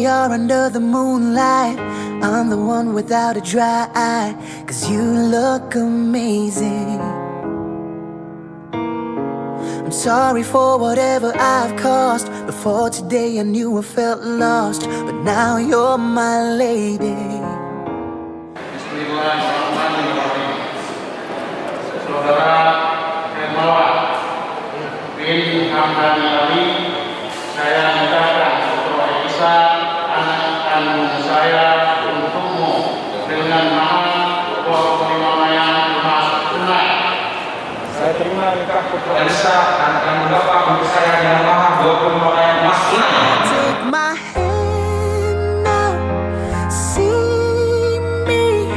we are under the moonlight, I'm the one without a dry eye, 'cause you look amazing. I'm sorry for whatever I've caused. Before today I knew I felt lost, but now you're my lady. Bismillahirrahmanirrahim. Saudara Hermawan bin Hamdan Ali, saya mintakan kepada Isa anak kandung saya untukmu dengan mahar 25 yang emas tunai. Saya terima nikah putra Elsa anak kandung Bapak untuk saya dengan mahar 25 yang emas tunai. Take my hand now, see me,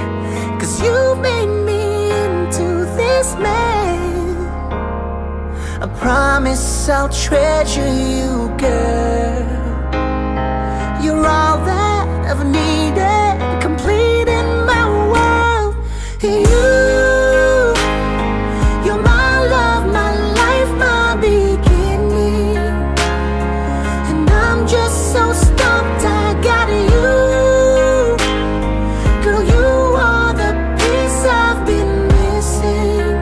'cause you made me into this man. I promise I'll treasure you, girl. You're all that I've needed, complete in my world. You're my love, my life, my beginning. And I'm just so stumped I got you. Girl, you are the piece I've been missing.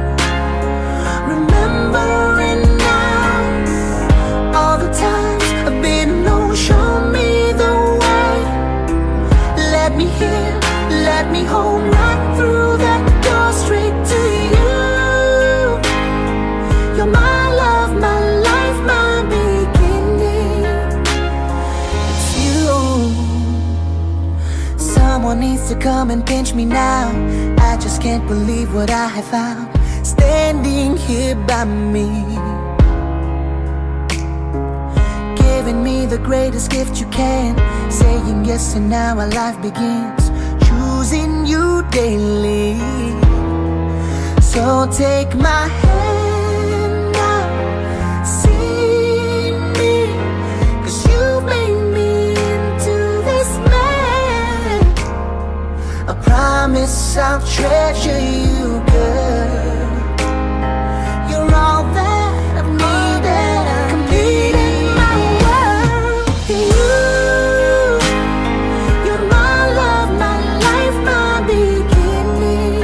Remembering now all the times I've been low, show me the way. Let me hear, let me hold right through that door straight to you. You're my love, my life, my beginning. It's you. Someone needs to come and pinch me now. I just can't believe what I have found, standing here by me, giving me the greatest gift you can, saying yes and now our life begins, choosing you daily. So take my hand now, see me, 'cause you made me into this man. I promise I'll treasure you, girl. You're all that I've needed, complete in my world. You're my love, my life, my beginning.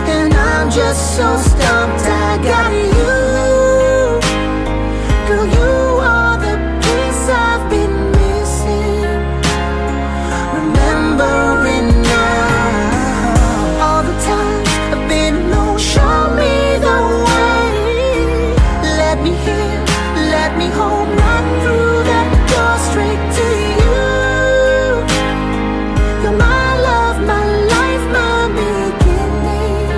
And I'm just so stumped I got you. Girl, you are the piece I've been missing. Remembering now all the times I've been low, show me the way. Let me hear, let me hold right through that door straight to you. You're my love, my life, my beginning.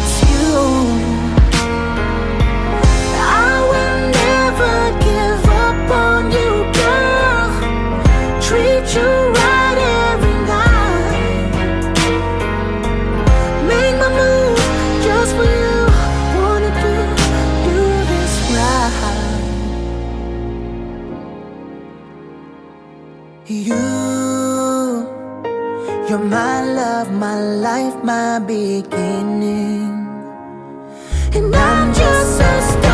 It's you. I will never give up on you, girl. Treat you right every night. Make my move just for you. Wanna do this right. You're my love, my life, my beginning. And I'm just so stuck